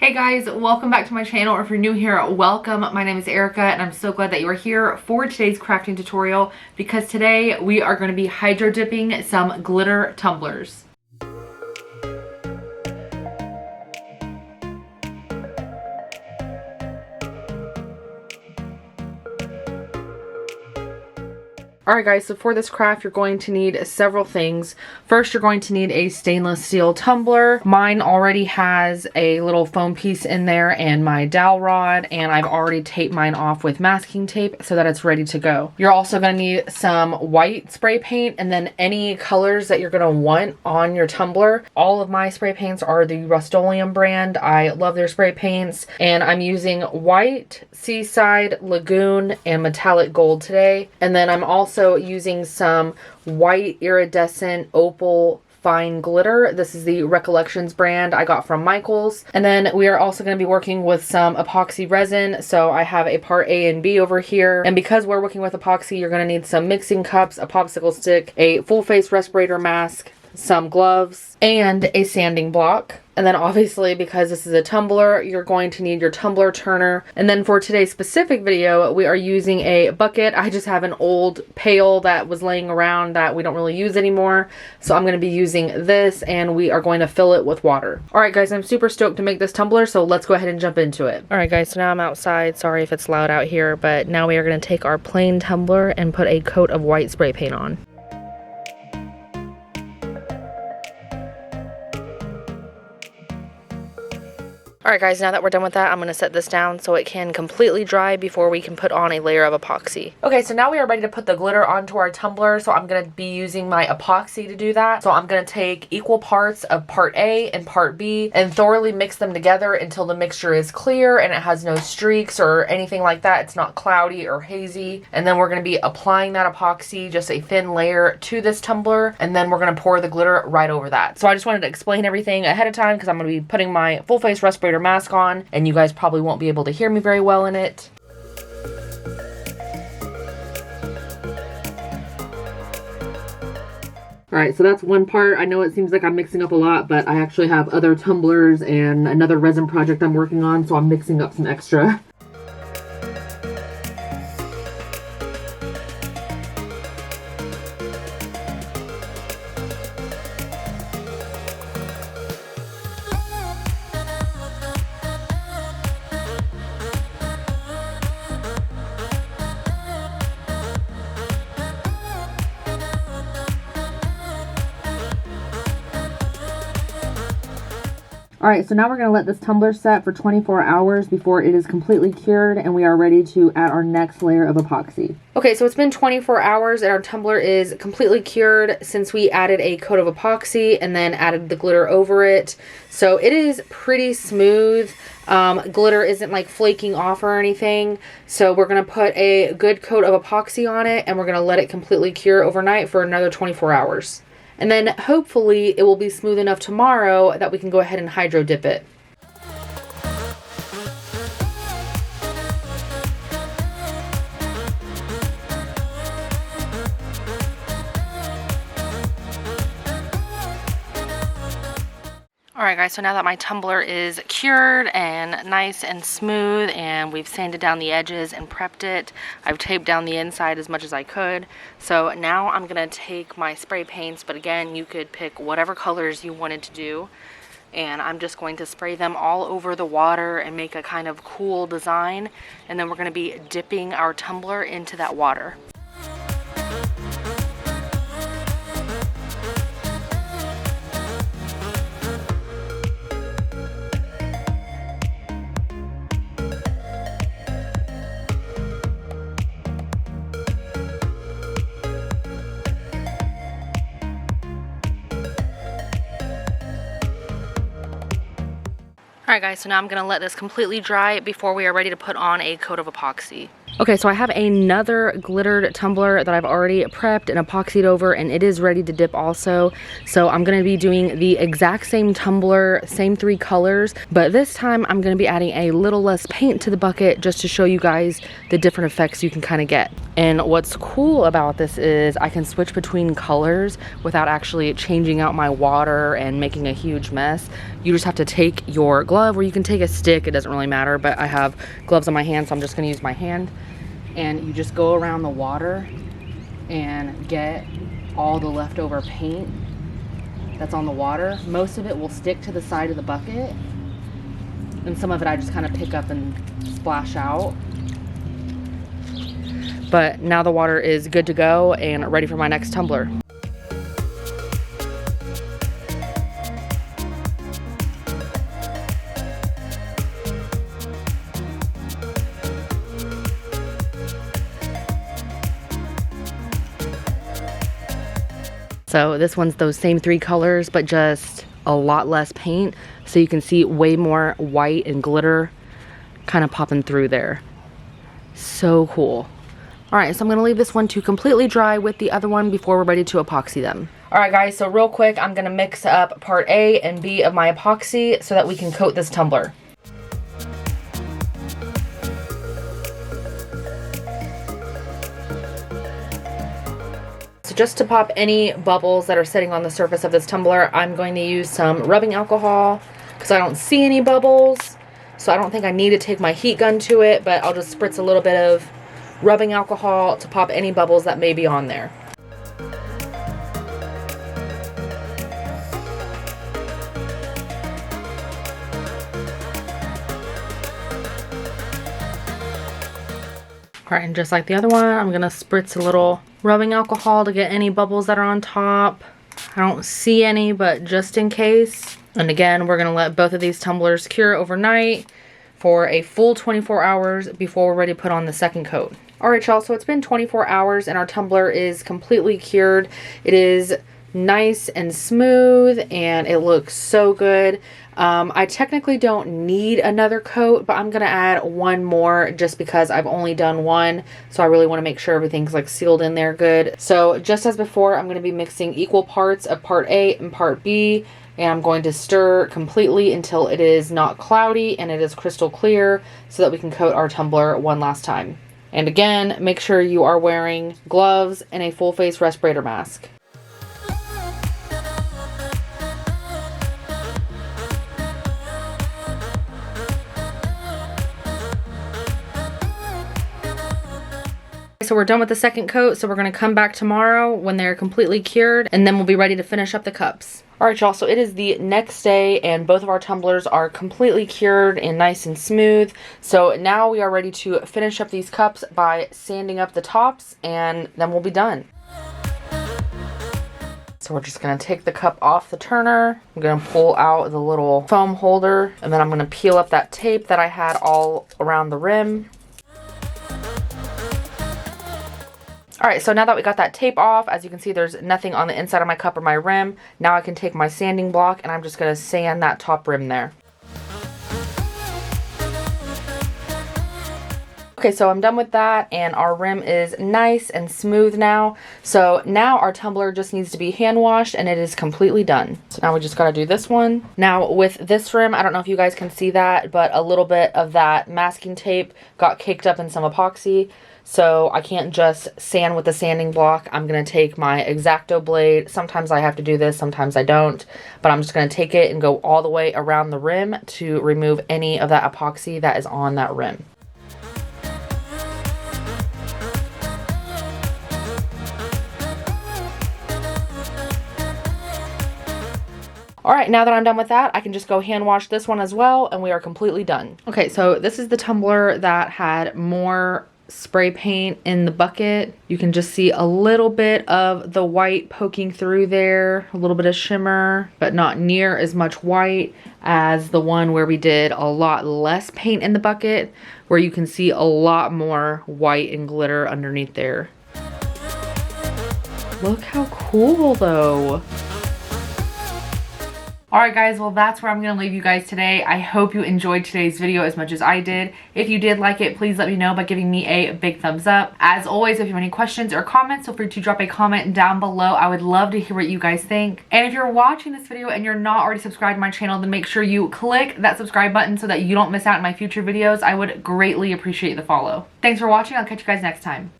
Hey guys, welcome back to my channel, or if you're new here, welcome. My name is Erica and I'm so glad that you are here for today's crafting tutorial because today we are going to be hydro dipping some glitter tumblers. Alright guys, so for this craft you're going to need several things. First, you're going to need a stainless steel tumbler. Mine already has a little foam piece in there and my dowel rod, and I've already taped mine off with masking tape so that it's ready to go. You're also going to need some white spray paint and then any colors that you're going to want on your tumbler. All of my spray paints are the Rust-Oleum brand. I love their spray paints, and I'm using white, seaside, lagoon, and metallic gold today. And then I'm also using some white iridescent opal fine glitter. This is the Recollections brand I got from Michaels. And then we are also going to be working with some epoxy resin. So I have a part A and B over here. And because we're working with epoxy, you're going to need some mixing cups, a popsicle stick, a full face respirator mask, some gloves, and a sanding block. And then obviously, because this is a tumbler, you're going to need your tumbler turner. And then for today's specific video, we are using a bucket. I just have an old pail that was laying around that we don't really use anymore. So I'm going to be using this, and we are going to fill it with water. Alright guys, I'm super stoked to make this tumbler, so let's go ahead and jump into it. Alright guys, so now I'm outside. Sorry if it's loud out here, but now we are going to take our plain tumbler and put a coat of white spray paint on. Alright guys, now that we're done with that, I'm going to set this down so it can completely dry before we can put on a layer of epoxy. Okay, so now we are ready to put the glitter onto our tumbler, so I'm going to be using my epoxy to do that. So I'm going to take equal parts of part A and part B and thoroughly mix them together until the mixture is clear and it has no streaks or anything like that. It's not cloudy or hazy. And then we're going to be applying that epoxy, just a thin layer, to this tumbler, and then we're going to pour the glitter right over that. So I just wanted to explain everything ahead of time because I'm going to be putting my full face respirator mask on, and you guys probably won't be able to hear me very well in it. Alright, so that's one part. I know it seems like I'm mixing up a lot, but I actually have other tumblers and another resin project I'm working on, so I'm mixing up some extra. Alright, so now we're going to let this tumbler set for 24 hours before it is completely cured, and we are ready to add our next layer of epoxy. Okay, so it's been 24 hours and our tumbler is completely cured since we added a coat of epoxy and then added the glitter over it. So it is pretty smooth. Glitter isn't like flaking off or anything. So we're going to put a good coat of epoxy on it, and we're going to let it completely cure overnight for another 24 hours. And then hopefully it will be smooth enough tomorrow that we can go ahead and hydro dip it. Alright guys, so now that my tumbler is cured and nice and smooth, and we've sanded down the edges and prepped it, I've taped down the inside as much as I could. So now I'm going to take my spray paints, but again, you could pick whatever colors you wanted to do. And I'm just going to spray them all over the water and make a kind of cool design. And then we're going to be dipping our tumbler into that water. Alright guys, so now I'm going to let this completely dry before we are ready to put on a coat of epoxy. Okay, so I have another glittered tumbler that I've already prepped and epoxied over, and it is ready to dip also. So I'm gonna be doing the exact same tumbler, same 3 colors, but this time I'm gonna be adding a little less paint to the bucket just to show you guys the different effects you can kind of get. And what's cool about this is I can switch between colors without actually changing out my water and making a huge mess. You just have to take your glove, or you can take a stick, it doesn't really matter, but I have gloves on my hand, so I'm just gonna use my hand. And you just go around the water and get all the leftover paint that's on the water. Most of it will stick to the side of the bucket, and some of it I just kind of pick up and splash out. But now the water is good to go and ready for my next tumbler. So this one's those same 3 colors, but just a lot less paint. So you can see way more white and glitter kind of popping through there. So cool. All right, so I'm gonna leave this one to completely dry with the other one before we're ready to epoxy them. All right guys, so real quick, I'm gonna mix up part A and B of my epoxy so that we can coat this tumbler. So just to pop any bubbles that are sitting on the surface of this tumbler, I'm going to use some rubbing alcohol because I don't see any bubbles. So I don't think I need to take my heat gun to it, but I'll just spritz a little bit of rubbing alcohol to pop any bubbles that may be on there. All right, and just like the other one, I'm gonna spritz a little rubbing alcohol to get any bubbles that are on top. I don't see any, but just in case. And again, we're gonna let both of these tumblers cure overnight for a full 24 hours before we're ready to put on the second coat. All right, y'all, so it's been 24 hours and our tumbler is completely cured. It is nice and smooth and it looks so good. I technically don't need another coat, but I'm gonna add one more just because I've only done one, so I really want to make sure everything's like sealed in there good. So just as before, I'm going to be mixing equal parts of part A and part B, and I'm going to stir completely until it is not cloudy and it is crystal clear so that we can coat our tumbler one last time. And again, make sure you are wearing gloves and a full face respirator mask. So we're done with the second coat, so we're going to come back tomorrow when they're completely cured, and then we'll be ready to finish up the cups. Alright y'all, so it is the next day and both of our tumblers are completely cured and nice and smooth. So now we are ready to finish up these cups by sanding up the tops, and then we'll be done. So we're just going to take the cup off the turner. I'm going to pull out the little foam holder, and then I'm going to peel up that tape that I had all around the rim. Alright, so now that we got that tape off, as you can see there's nothing on the inside of my cup or my rim. Now I can take my sanding block and I'm just going to sand that top rim there. Okay, so I'm done with that and our rim is nice and smooth now. So now our tumbler just needs to be hand washed and it is completely done. So now we just got to do this one. Now with this rim, I don't know if you guys can see that, but a little bit of that masking tape got caked up in some epoxy. So I can't just sand with the sanding block. I'm going to take my X-Acto blade. Sometimes I have to do this, sometimes I don't. But I'm just going to take it and go all the way around the rim to remove any of that epoxy that is on that rim. Alright, now that I'm done with that, I can just go hand wash this one as well, and we are completely done. Okay, so this is the tumbler that had more spray paint in the bucket. You can just see a little bit of the white poking through there, a little bit of shimmer, but not near as much white as the one where we did a lot less paint in the bucket, where you can see a lot more white and glitter underneath there. Look how cool though. Alright guys, well that's where I'm going to leave you guys today. I hope you enjoyed today's video as much as I did. If you did like it, please let me know by giving me a big thumbs up. As always, if you have any questions or comments, feel free to drop a comment down below. I would love to hear what you guys think. And if you're watching this video and you're not already subscribed to my channel, then make sure you click that subscribe button so that you don't miss out on my future videos. I would greatly appreciate the follow. Thanks for watching. I'll catch you guys next time.